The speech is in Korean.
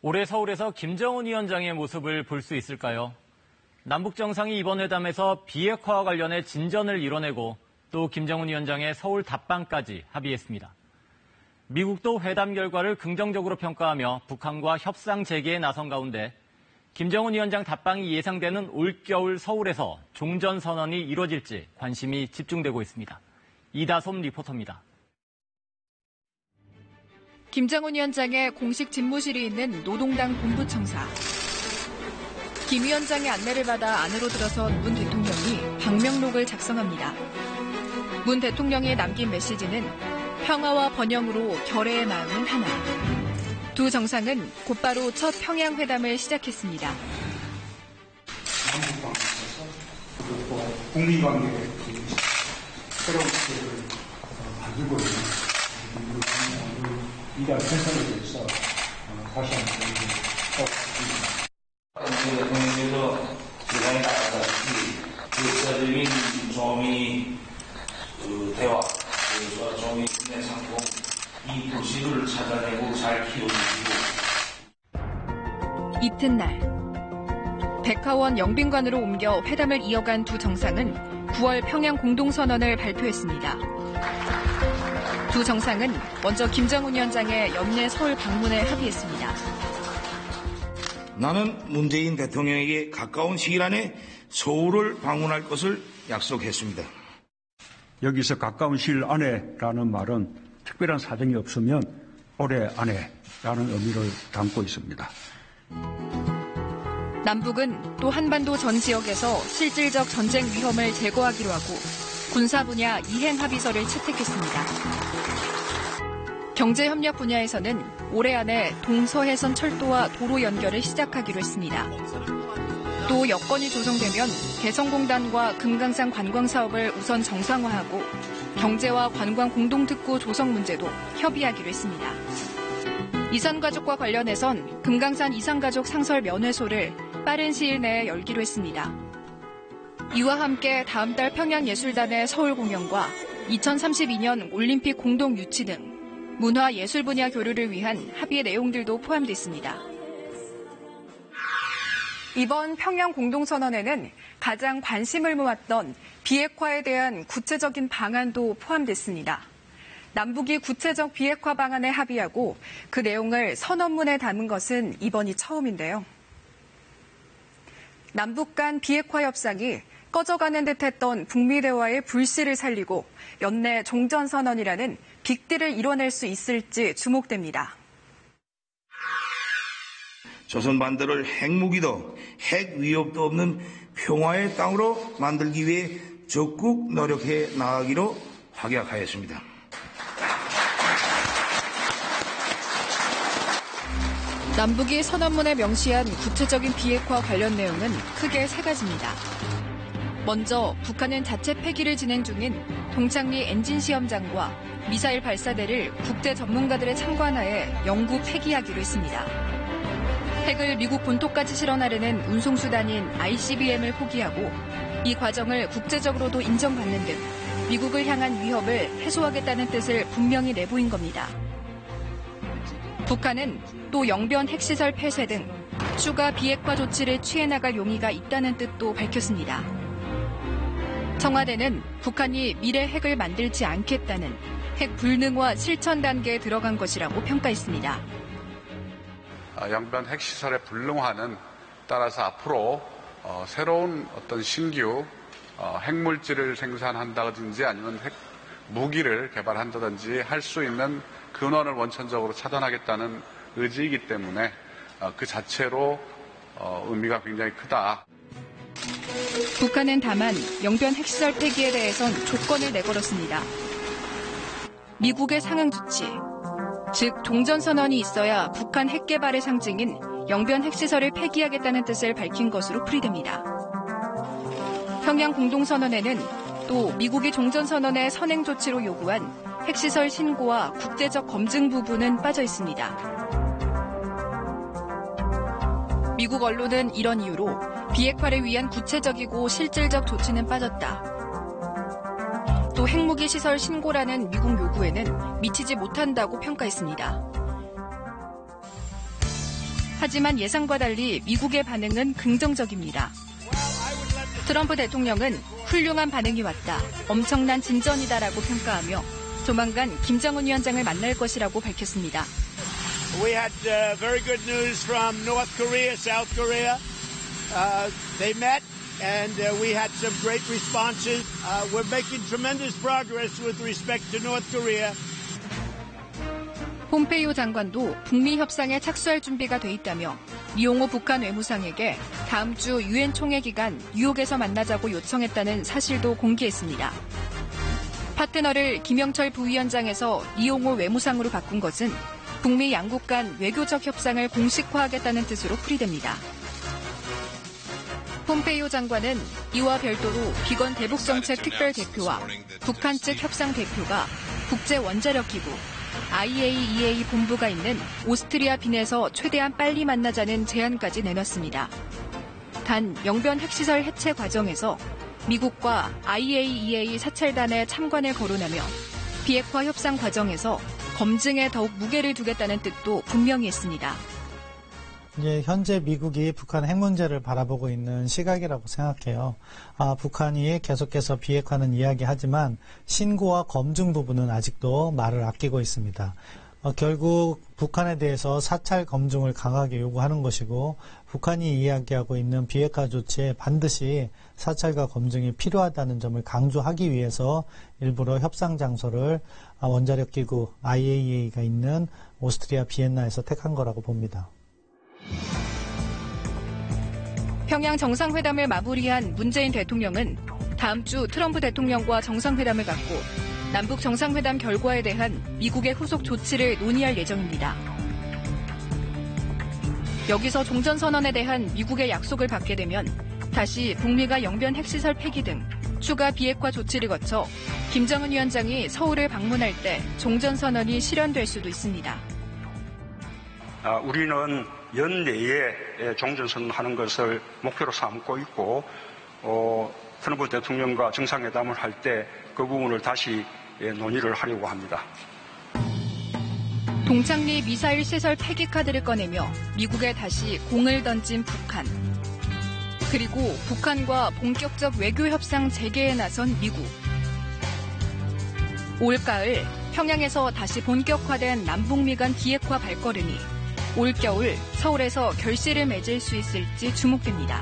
올해 서울에서 김정은 위원장의 모습을 볼 수 있을까요? 남북 정상이 이번 회담에서 비핵화와 관련해 진전을 이뤄내고 또 김정은 위원장의 서울 답방까지 합의했습니다. 미국도 회담 결과를 긍정적으로 평가하며 북한과 협상 재개에 나선 가운데 김정은 위원장 답방이 예상되는 올겨울 서울에서 종전선언이 이뤄질지 관심이 집중되고 있습니다. 이다솜 리포터입니다. 김정은 위원장의 공식 집무실이 있는 노동당 본부청사. 김 위원장의 안내를 받아 안으로 들어선 문 대통령이 방명록을 작성합니다. 문 대통령이 남긴 메시지는 평화와 번영으로 결의의 마음은 하나. 두 정상은 곧바로 첫 평양 회담을 시작했습니다. 남북 관계에 있어서 그리고 북미 관계의 새로운 시대를 만들고 있는 이러한 현상에 대해서 다시 한번 하고 있습니다. 대통령께서 예상에 따라다시피 역사적인 조미 대화, 조미 국내 상품 이 도시를 찾아내고 잘 키워주시고. 이튿날 백화원 영빈관으로 옮겨 회담을 이어간 두 정상은 9월 평양 공동선언을 발표했습니다. 두 정상은 먼저 김정은 위원장의 연내 서울 방문에 합의했습니다. 나는 문재인 대통령에게 가까운 시일 안에 서울을 방문할 것을 약속했습니다. 여기서 가까운 시일 안에라는 말은 특별한 사정이 없으면 올해 안에라는 의미를 담고 있습니다. 남북은 또 한반도 전 지역에서 실질적 전쟁 위험을 제거하기로 하고 군사 분야 이행 합의서를 채택했습니다. 경제협력 분야에서는 올해 안에 동서해선 철도와 도로 연결을 시작하기로 했습니다. 또 여건이 조성되면 개성공단과 금강산 관광사업을 우선 정상화하고 경제와 관광 공동특구 조성 문제도 협의하기로 했습니다. 이산가족과 관련해선 금강산 이산가족 상설 면회소를 빠른 시일 내에 열기로 했습니다. 이와 함께 다음 달 평양예술단의 서울 공연과 2032년 올림픽 공동 유치 등 문화예술 분야 교류를 위한 합의의 내용들도 포함되어 있습니다. 이번 평양 공동선언에는 가장 관심을 모았던 비핵화에 대한 구체적인 방안도 포함됐습니다. 남북이 구체적 비핵화 방안에 합의하고 그 내용을 선언문에 담은 것은 이번이 처음인데요. 남북 간 비핵화 협상이 꺼져가는 듯했던 북미 대화의 불씨를 살리고 연내 종전선언이라는 빅딜을 이뤄낼 수 있을지 주목됩니다. 조선 반도를 핵무기도 핵 위협도 없는 평화의 땅으로 만들기 위해 적극 노력해 나가기로 확약하였습니다. 남북이 선언문에 명시한 구체적인 비핵화 관련 내용은 크게 세 가지입니다. 먼저 북한은 자체 폐기를 진행 중인 동창리 엔진 시험장과 미사일 발사대를 국제 전문가들의 참관하에 영구 폐기하기로 했습니다. 핵을 미국 본토까지 실어나르는 운송수단인 ICBM을 포기하고 이 과정을 국제적으로도 인정받는 등 미국을 향한 위협을 해소하겠다는 뜻을 분명히 내보인 겁니다. 북한은 또 영변 핵시설 폐쇄 등 추가 비핵화 조치를 취해 나갈 용의가 있다는 뜻도 밝혔습니다. 청와대는 북한이 미래 핵을 만들지 않겠다는 핵 불능화 실천 단계에 들어간 것이라고 평가했습니다. 영변 핵시설의 불능화는 따라서 앞으로 새로운 어떤 신규 핵물질을 생산한다든지 아니면 핵 무기를 개발한다든지 할 수 있는 근원을 원천적으로 차단하겠다는 의지이기 때문에 그 자체로 의미가 굉장히 크다. 북한은 다만 영변 핵시설 폐기에 대해선 조건을 내걸었습니다. 미국의 상응 조치, 즉 종전선언이 있어야 북한 핵 개발의 상징인 영변 핵시설을 폐기하겠다는 뜻을 밝힌 것으로 풀이됩니다. 평양 공동선언에는 또 미국이 종전선언의 선행 조치로 요구한 핵시설 신고와 국제적 검증 부분은 빠져 있습니다. 미국 언론은 이런 이유로 비핵화를 위한 구체적이고 실질적 조치는 빠졌다. 또 핵무기 시설 신고라는 미국 요구에는 미치지 못한다고 평가했습니다. 하지만 예상과 달리 미국의 반응은 긍정적입니다. 트럼프 대통령은 훌륭한 반응이 왔다, 엄청난 진전이다라고 평가하며 조만간 김정은 위원장을 만날 것이라고 밝혔습니다. We had very good news from North Korea, South Korea. They met and we had some great responses. We're making tremendous progress with respect to North Korea. 폼페이오 장관도 북미 협상에 착수할 준비가 돼 있다며 리용호 북한 외무상에게 다음 주 유엔 총회 기간 뉴욕에서 만나자고 요청했다는 사실도 공개했습니다. 파트너를 김영철 부위원장에서 리용호 외무상으로 바꾼 것은 북미 양국 간 외교적 협상을 공식화하겠다는 뜻으로 풀이됩니다. 폼페이오 장관은 이와 별도로 비건 대북정책 특별대표와 북한 측 협상 대표가 국제원자력기구 IAEA 본부가 있는 오스트리아 빈에서 최대한 빨리 만나자는 제안까지 내놨습니다. 단 영변 핵시설 해체 과정에서 미국과 IAEA 사찰단의 참관을 거론하며 비핵화 협상 과정에서 검증에 더욱 무게를 두겠다는 뜻도 분명히 했습니다. 이제 현재 미국이 북한 핵 문제를 바라보고 있는 시각이라고 생각해요. 북한이 계속해서 비핵화는 이야기하지만 신고와 검증 부분은 아직도 말을 아끼고 있습니다. 결국 북한에 대해서 사찰 검증을 강하게 요구하는 것이고 북한이 이야기하고 있는 비핵화 조치에 반드시 사찰과 검증이 필요하다는 점을 강조하기 위해서 일부러 협상 장소를 원자력기구 IAEA가 있는 오스트리아 비엔나에서 택한 거라고 봅니다. 평양 정상회담을 마무리한 문재인 대통령은 다음 주 트럼프 대통령과 정상회담을 갖고 남북 정상회담 결과에 대한 미국의 후속 조치를 논의할 예정입니다. 여기서 종전선언에 대한 미국의 약속을 받게 되면 다시 북미가 영변 핵시설 폐기 등 추가 비핵화 조치를 거쳐 김정은 위원장이 서울을 방문할 때 종전선언이 실현될 수도 있습니다. 우리는 연내에 종전선언하는 것을 목표로 삼고 있고 트럼프 대통령과 정상회담을 할 때 그 부분을 다시 논의를 하려고 합니다. 동창리 미사일 시설 폐기 카드를 꺼내며 미국에 다시 공을 던진 북한. 그리고 북한과 본격적 외교 협상 재개에 나선 미국. 올가을 평양에서 다시 본격화된 남북미 간 비핵화 발걸음이 올겨울 서울에서 결실을 맺을 수 있을지 주목됩니다.